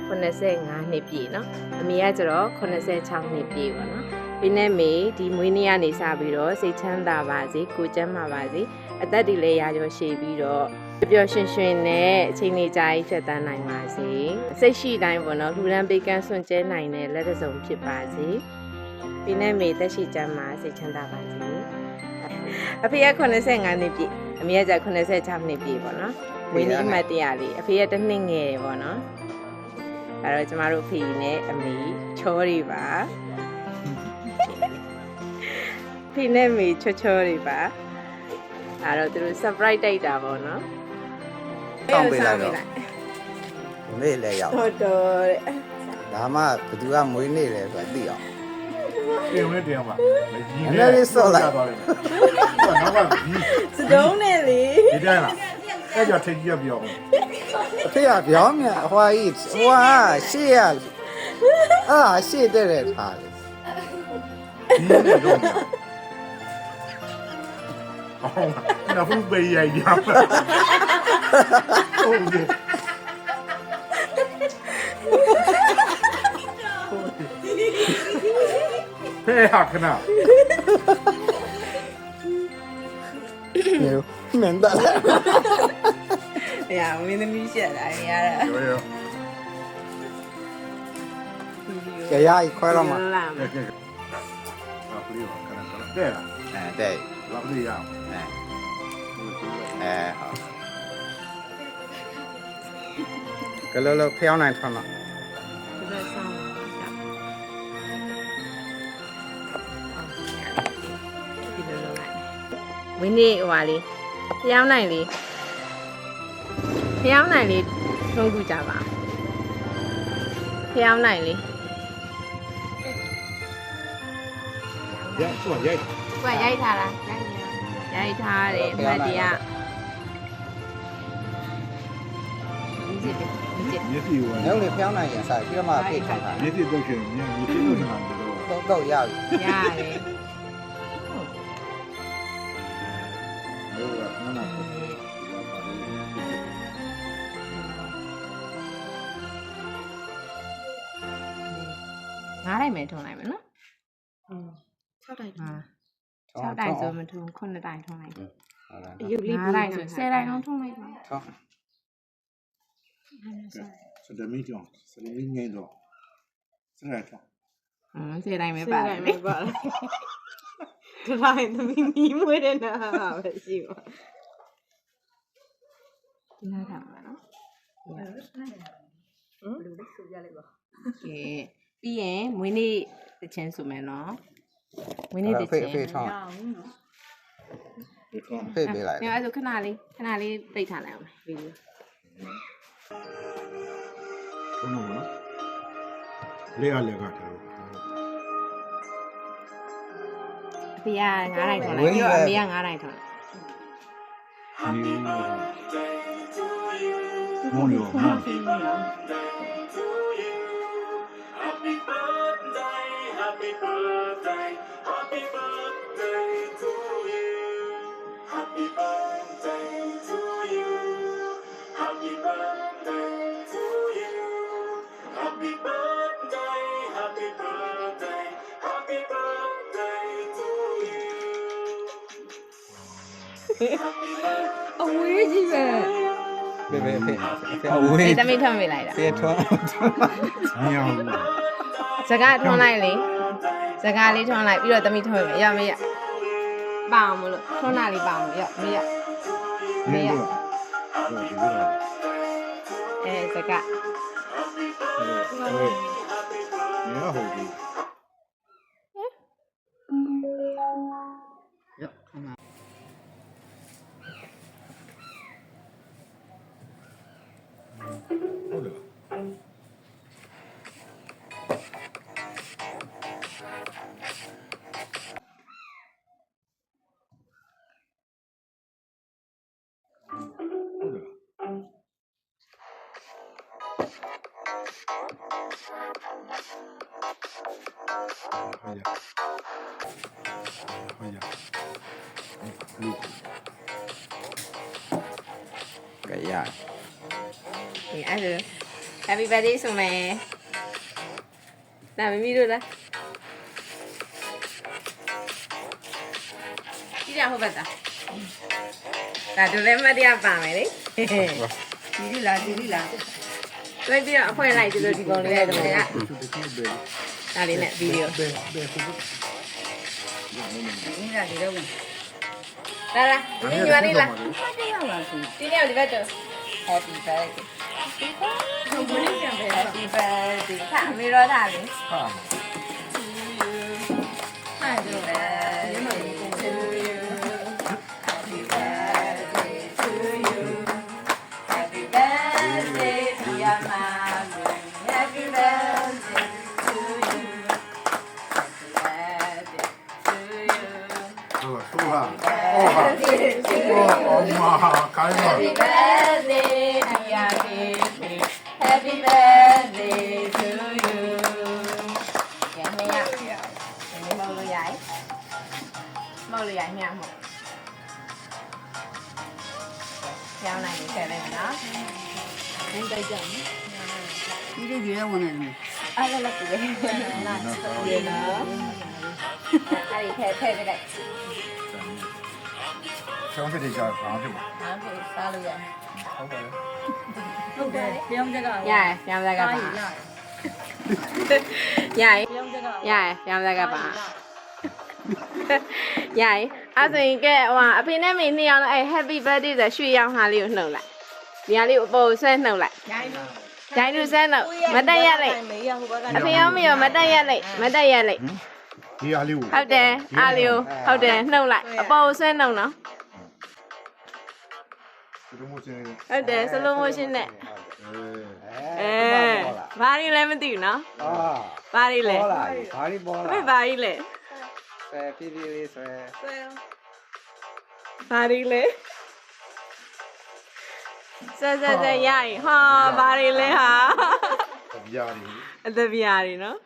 85နှစ်ပြည့်နော်အမေကကျတော့86နှစ်ပြည့်ပေါ့နော်ဒီနေ့မေဒီမွေးနေ့ကနေစပြီးတော့စိတ်ချမ်းသာပါစေကိုကျန်းမာပါစေအသက်တွေလည်းရာကျော်ရှည်ပြီးတော့ပျော်ရွှင်ရွှင်နဲ့အချိန်လေးကြာကြီးဖြတ်သန်းနိုင်ပါစေစိတ်ရှိတိုင်းပေါ့နော်လူရန်ပေးကန်းစွန့်ကျဲနိုင်တဲ့လက်တစုံဖြစ်ပါစေဒီနေ့မေသက်ရှိကျန်းမာစိတ်ချမ်းသာပါစေအဖေက85နှစ်ပြည့်အမေကကျ86နှစ်ပြည့်ပေါ့နော်မွေးနေ့အမှတ်တရလေးအဖေကတစ်နှစ်ငယ်တယ်ပေါ့နော်အဲ့တော့ကျမတို့အဖေနဲ့အမေချောတွေပါဖေနဲ့မေချောတွေပါအဲ့တော့သူတို့ surprise တိုက်တာပေါ့နော်တောင်းပေးလိုက်တော့မေ့လဲရောက်ဟုတ်တော့တဲ့ဒါမှဘသူကမွေးနေလဲဆိုတာသိအောင်တင်ဝင်တင်ပါနည်းနည်းလေးစော့လိုက်နောက်ကဒီစတုံးနဲ့လေဒီတိုင်းလားအဲ့ကြောင့်ထိတ်ကြီးပြောအဖေကပြောင်းမြန်ဟွာကြီးဟွာရှေ့ရရှေ့တဲ့ထားလေဒီတော့အော်နာဖူးပေးရရဟုတ်ကဲ့ဟဲ့ဟာခဏမင်းသား哎呀，我没那么写的，哎呀。ကြရခွဲတော့မှာ啊，不对吧？看看，对了，တဲ့ 老不一样，ဟုတ်ကလောလောဖျောင်းနိုင်ထွန်းတော့ဝင်းနေဟိုပါလေဖျောင်းနိုင်လေဖျောင်းနိုင်လေထုံးခုကြပါဖျောင်းနိုင်လေရိုက်ဆိုရိုက်ကိုကရိုက်ထားလားရိုက်ထားတယ်အမှတ်တရမျက်စိဝါညောင်းလေဖျောင်းနိုင်ရင်စားပြီးတော့မှအဖေထောက်တာမျက်စိတုတ်ရှင်မျက်စိတုတ်ရှင်မှာတော့ရပြီရတယ်ဟုတ်ကဲ့နားနာ9တိုင်ပဲထုံးလိုက်မယ်နော်6တိုင်6တိုင်ဆိုမထုံး9တိုင်ထုံးလိုက်ရုပ်လေး9တိုင်ဆို10တိုင်လုံးထုံးလိုက်ပါထုံးစဒမီတောစဒမီငိမ့်တော့စရက်တော့10တိုင်ပဲပါ10တိုင်ပဲပါဒီတိုင်းသမီးမီးမွေးတဲ့နာပဲရှိပါဒီနာထားမှာနော်ဘယ်လိုလဲဆိုပြလိုက်ပါကဲပြီးရင်မွေးနေ့တချင်းဆိုမယ်နော်မွေးနေ့တချင်းဖေထောင်းဖေပေးလိုက်ညအဲ့ဆိုခဏလေးပိတ်ထားလိုက်အောင်ဗီဒီယိုဘုံနော်လေးအားလည်းကထားအဖေက9တိုင်ထော်လိုက်ပြီးတော့အမေက9တိုင်ထော်လိုက်မွန်ရောမွန်အဝေးကြီးပဲဖေအဝေးတမိထွန်းမိလိုက်တာဖေထွန်းမရဘူးစကားထွန်းလိုက်လေစကားလေးထွန်းလိုက်ပြီးတော့တမိထွန်းမိရမရပအောင်မလို့ထွန်းတာလေးပအောင်ရမရစကား你要好的。呀，看看。好的。ကရအဲ့ Happy birthday ဆိုမယ်ဒါမမီတို့လားကြည့်ရဟုတ်ပါသားဒါတို့လည်းမတရားပါမယ်လေဒီလားတွဲပြီးတော့အဖွဲလိုက်ဒီလိုဒီကောင်လေးရဲ့တော့ကဒါလေးနဲ့ဗီဒီယိုလာလာဒီညွှန်လေးလားဒီညဒီဘက်တော့ Happy birthday Happy birthday ခါမေရောတာလေ ဟာ Happy birthday to you Happy birthday to you Happy birthday to your mommy Happy birthday to you Happy birthday to you ဟုတ်ဟာအော်မာကိုင်းပါ Happy birthday dear baby Happy birthday to you ကဲမရဒီမောက်လို့ရိုက်မောက်လို့ရိုက်မြတ်မို့ကျောင်းနိုင်နေခဲ့လိုက်နော်နင်းတိုက်ကြမယ်ဒီလိုကြရဝင်နေတယ်အားလည်းတူတယ်နားတော့ရနော်အဲ့ဒီထဲပြလိုက် ကျောင်းဖြစ်ကြဘာဖြစ်ပါ အားဖြင့်စားလို့ရ ဟုတ်တယ် ဟုတ်တယ်ပြောင်းချက်က ရရပြောင်းဆက်ကပါရရပြောင်းဆက်ကပါရအဲ့ဆိုရင်ကဲဟိုအဖေနဲ့မေနှစ်ယောက်လည်းအဲ့ Happy birthday ဆိုရွှေရောင်ဟာလေးကိုနှုတ်လိုက်ဒီဟာလေးကိုအပေါ်ဆွဲနှုတ်လိုက်ဂျိုင်းလူဆွဲနှုတ်မတက်ရလိုက်အဖေရောမရောမတက်ရလိုက်ဒီအားလေးကို ဟုတ်တယ်အားလေးကိုဟုတ်တယ်နှုတ်လိုက်အပေါ်ဆွဲနှုတ်နော် ဒီလိုမျိုးစင်းနေ ဟုတ်တယ် slow motion နဲ့ဘာတွေလဲမသိဘူးနော် အာ ဘာတွေလဲ ပေါ်လာဘာဒီပေါ်လာ အဖေဘာကြီးလဲ ဆယ်ဖြည်းဖြည်းလေးဆွဲ ဘာတွေလဲဆက်ရရင်ဟာဘာတွေလဲဟာ ပြားနေ အသက်ပြားတွေနော်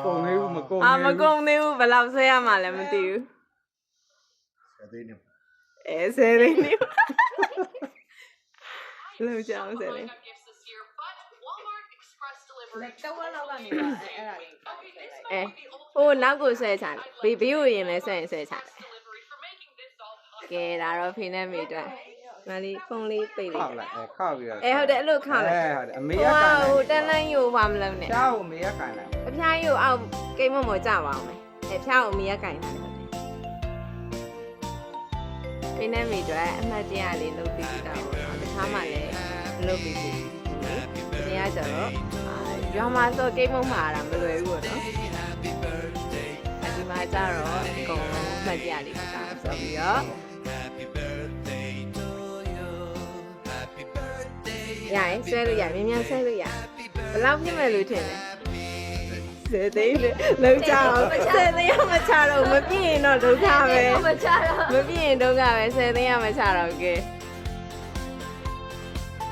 ကုန်သေးဘူးမကုန် အာမကုန်သေးဘူးဘယ်လောက်ဆွဲရမှလည်းမသိဘူး သေးနေ ဆယ်သိန်းနေလောက်ကြအောင်ဆယ်သိန်း တော့ဝါလောက်ကနေပါအဲ့ဒါလေး ဟိုနောက်ကိုဆွဲချတယ်ဘေးကိုရင်လဲဆွဲရင်ဆွဲချတယ်ကဲဒါတော့ဖေနဲ့မေအတွက်မလေးဖုန်းလေးပိတ် ခော လိုက် က်လိုက်ခောက်ပြီးတော့ ဟုတ်တယ်အဲ့လိုခောက်လိုက် ဟုတ်တယ်အမေရကန် ဟိုတန်းလန်းယူဘာမလုပ်နဲ့ ကျောင်းအမေရကန်လိုက် အဖျားယူအောက်ကိတ်မမောကြပါအောင်မယ်အဖျားကိုမရကင်တာဟုတ်တယ်ဖေနဲ့မေအတွက်အမှတ်တရလေးလုပ်ပြီးတာပေါ့တခါမှလည်းလုပ်ပြီးပြီဒီကကျတော့ရွာမှာဆိုကိတ်မုံမှာတာမလွယ်ဘူးပေါ့နော်ဒီမှာကျတော့အကုန်လုံးမှတ်ကြလေးဖြစ်တာဆိုပြီးတော့ရရင်ဆွဲလို့ရမြန်မြန်ဆွဲလို့ရဘယ်လောက်ဖြစ်မဲ့လို့ထင်လဲဆယ်သိန်းလုံးချအောင်ဆယ်သိန်းမချတော့မပြည့်ရင်တော့ဒုက္ခပဲမချတော့မပြည့်ရင်ဒုက္ခပဲဆယ်သိန်းမချတော့ကဲ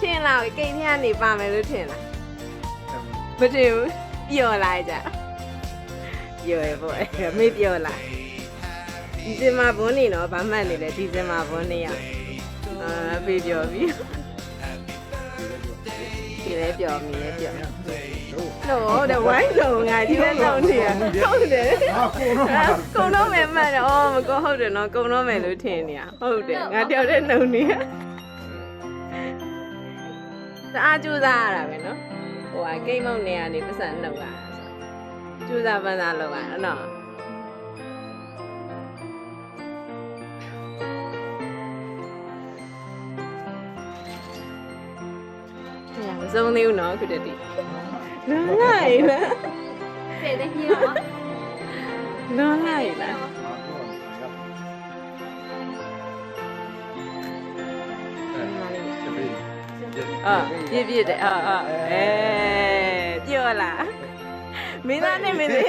ထင်လားကိတ်ထန်းနေပါမယ်လို့ထင်လားမထင်ဘူးပျော်လာကြပျော်ရပေါ့မေ့ပျော်လာဒီစင်မာဘွန်းနေတော့ဗာမှတ်နေတယ်ဒီစင်မာဘွန်းနေရပြေပျော်ပြီဒီလဲပျော်မီလဲပျော်ဟုတ်တယ်ဝိုင်းလုံးငါဒီလဲလုံးနေရဟုတ်တယ်ကုံတော့မယ်မှတ်တယ်မကောဟုတ်တယ်နော်ကုံတော့မယ်လို့ထင်နေရဟုတ်တယ်ငါတယောက်တည်းနှုံနေရတအားကြိုးစားရတာပဲနော်ဟိုကကိတ်မုံနေရနေပတ်စံနှုတ်ရကြိုးစားပန်းစားလုပ်ရတာနော်မဆုံးသေးဘူးနော်ခုတည်းလွန်လိုက်လားဆယ်သိန်းရောလွန်လိုက်လားပြည့်တယ်ပြောလားမင်းသားနဲ့မင်းလေး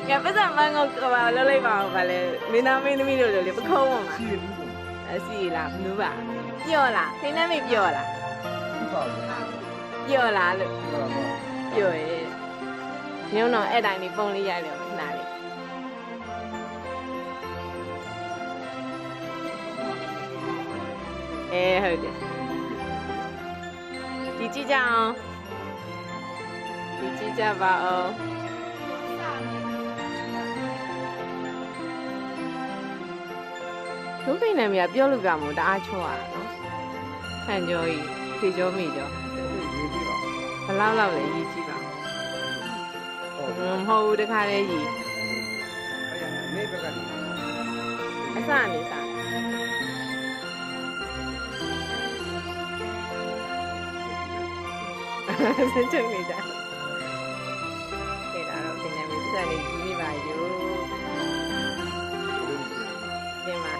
ကပတ်စံမငေါကဘာလောက်လိုက်ပါဦးဗာလဲမင်းသားမင်းသမီးတို့လေပခုံးပါမှာအစီလားဘူးပါပြောလားဖိနေမေပြောလားပြောလားလို့ပြောရဲ့ညုံတော့အဲ့တိုင်းနေပုံလေးရိုက်တယ်ခဏလေးဟုတ်တယ် ကြည့်ကြအောင်ဒီကြည့်ကြပါအောင်ဒုက္ခိနာမီကပြောလို့ပြမို့တအားချောရတာနော်ခံကြောကြီးဖြေကြောမိကြောဘလောက်လောက်လဲရေးကြည့်ပါမဟုတ်ဘူးတခါလေးရေးအစအနေစားစင်ချုံနေကြတယ်ဒါတော့ဒီနေ့မျိုးစံလေးကြီးနေပါယူဒီမှာ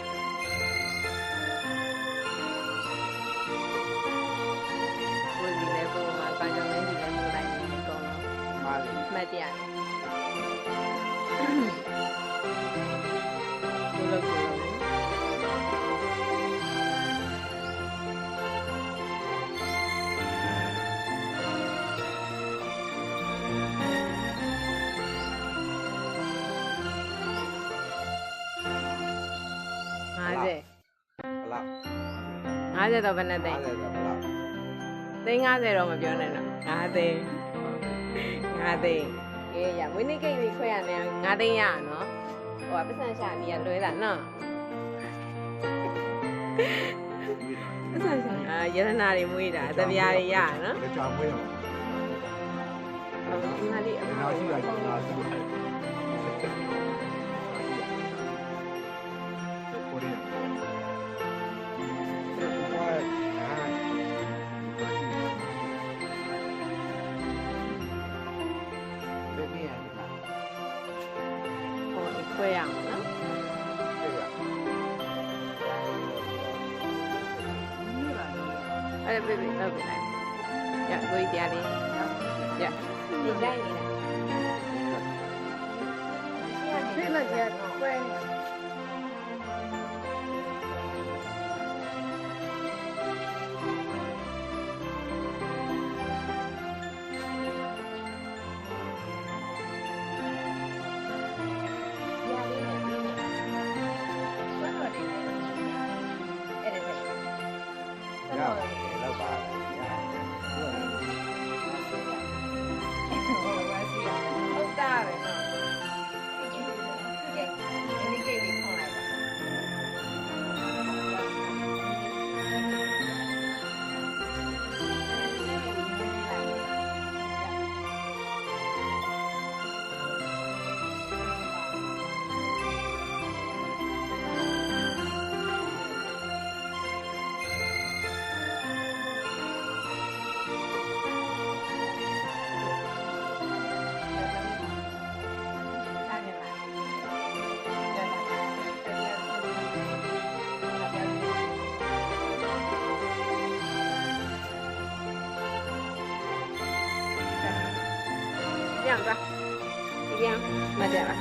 ဘုရားလည်းပုံမှာပါကြမယ်ဒီလည်းမလိုက်ဘူးအကုန်လုံးမှတ်တရဘုလို့ကို50တော့ဘယ်နဲ့သိန်းသိန်း50တော့မပြောနဲ့တော့5သိန်းအေးရမွေးနေ့ကိတ်လေးခွဲရတယ်5သိန်းရအောင်နော်ဟိုကပတ်စံရှာနေရလွဲတာနော်ပတ်စံရှာရတနာတွေမွေးတာတပြားတွေရနော် ကြာမွေးရအောင် ဒီမှာလေးအမော ရှိတာကြာရှိတာကိုရီးခွဲရအောင်နော်အဲ့ဒါပြေးပြေးဟုတ်ပြီလားရကိုကြီးတရားလေးရဒီတိုင်းနေတာပြေးလိုက်ရခွဲ这样吧，一样，慢点吧。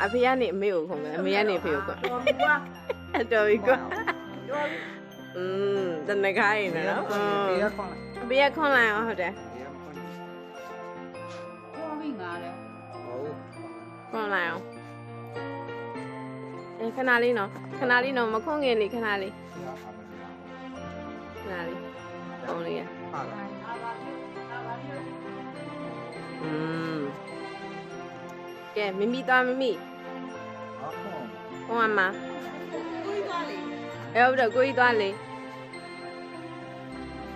အဖေကနေအမေကိုခုံမယ်အမေကနေဖေကိုကွာတော်ပြီကွာတနခါရင်နော်အဖေကခွန်လိုက်အောင်ဟုတ်တယ်ခွန်လိုက်အောင်ခဏလေးနော်မခွန်ငယ်လေးခဏလေးပုံလေးရကဲမိမိသွားမိမိဟောမှာအဲ့ဟုတ်တော့ကိုကြီးသွားလေ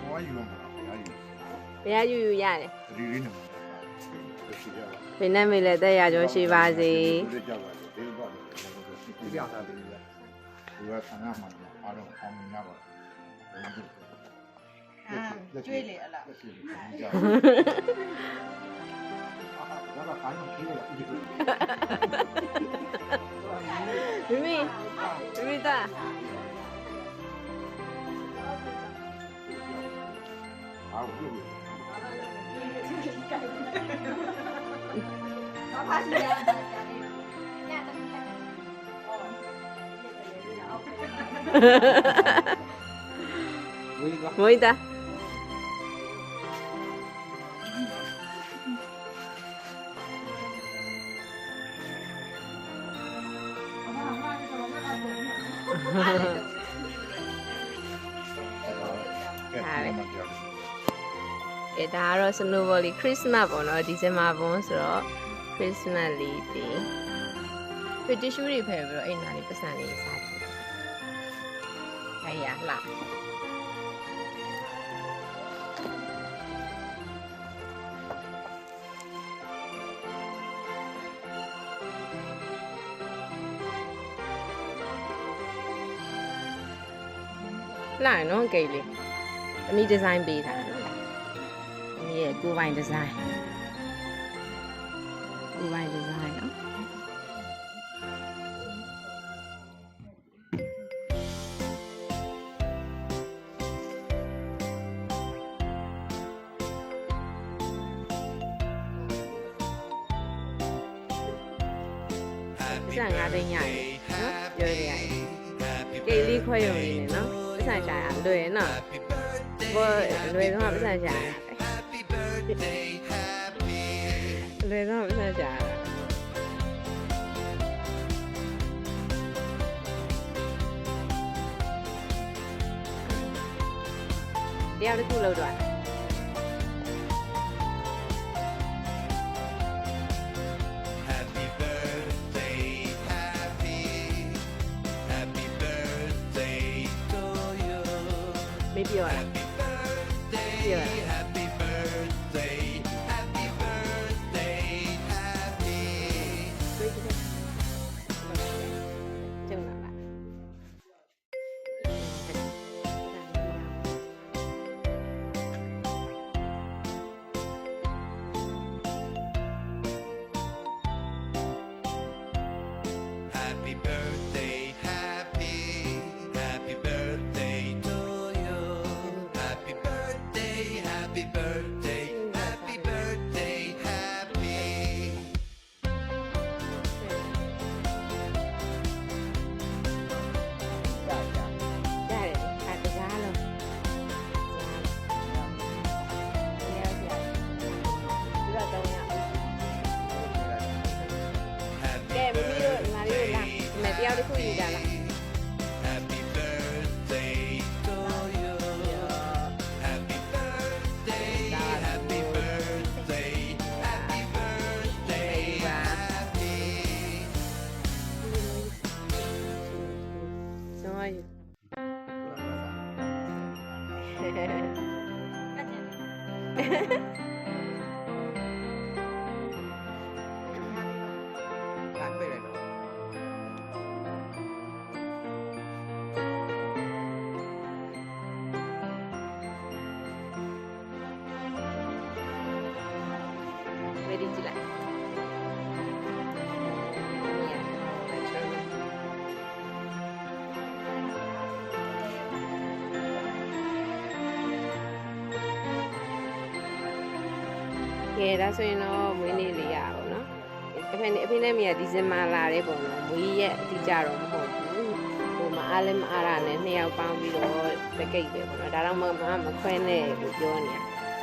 ဟောယူမှာဘယ်ယူရတယ် ဒီလေးနဲ့ရှိကြပါ ဘယ်နဲ့မေလဲတက်ရကြောရှိပါစေ ဒီကြောက်ပါဒီတော့ဒီပြောင်းတာဒီကဆန္ဒမှာအားလုံးအောင်မြင်ရပါကျွေးလေအလားဒါကခိုင်းလို့ပြေးလာပြီမိမိတာအားဘူး ဘာရှိရတာမွေးတာ ကဲဒါကတော့ Snowball Christmas ပေါ့နော်ဒီဇင်ဘာဘွန်းဆိုတော့ Christmas လေးတင်ဒီတ िश ူးတွေဖယ်ပြီးတော့အိမ်နာလေးပတ်စံလေးစားတယ်။အဲ့ရလှလှရနော်ဂိတ်လေးအမိဒီဇိုင်းပေးတာနော်အမိရဲ့ကိုယ်ပိုင်ဒီဇိုင်းကိုယ်ပိုင်ဒီဇိုင်းနော်ပတ်စံ5သိန်းရတယ်နော်ပြောရရတယ်ကိတ်လေးခွဲရုံလေးနဲ့နော်ပတ်စံရှာရလွယ်နော်ဘောလွယ်တော့ပတ်စံရှာရလွယ်တော့ပတ်စံရှာရတရားတစ်ခုလောက်တော့没必要了，必要了。正了吧？Happy birthday, happy birthday to you. Happy birthday, happy birthday, happy birthday, happy. ရတယ်ဟာတကားလုံးရတယ်ဒီတော့တော့ရကဲမမီးတို့မာရီတို့လာဒီမဲ့တယောက်တစ်ခုယူကြလား Happy birthday to you Happy birthday Happy birthday Happy birthday Happy ဆိုရ 来背来着。 Ready ကြည့်လိုက်ကဲဒါဆိုရင်တော့မွေးနေ့လေးရပါတော့နော်အဖေနဲ့မိကဒီဇင်ဘာလာတဲ့ပုံတော့မွေးရက်အတိကြတော့မဟုတ်ဘူးဟိုမအားလည်းမအားတာနဲ့နှစ်ယောက်ပေါင်းပြီးတော့ပကိတ်ပဲပေါ့နော်ဒါတော့မခွဲနဲ့လို့ပြောနေ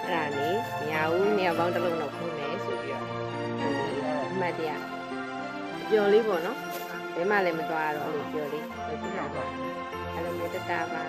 တာအဲ့ဒါနေမရဘူးနှစ်ယောက်ပေါင်းတစ်လုံးတော့ခွဲမယ်ဆိုပြီးတော့အမှတ်တရပျော်လေးပေါ့နော်ဘယ်မှလည်းမသွားတော့လို့ပြောလေးအဲ့လိုမျိုးတတပါ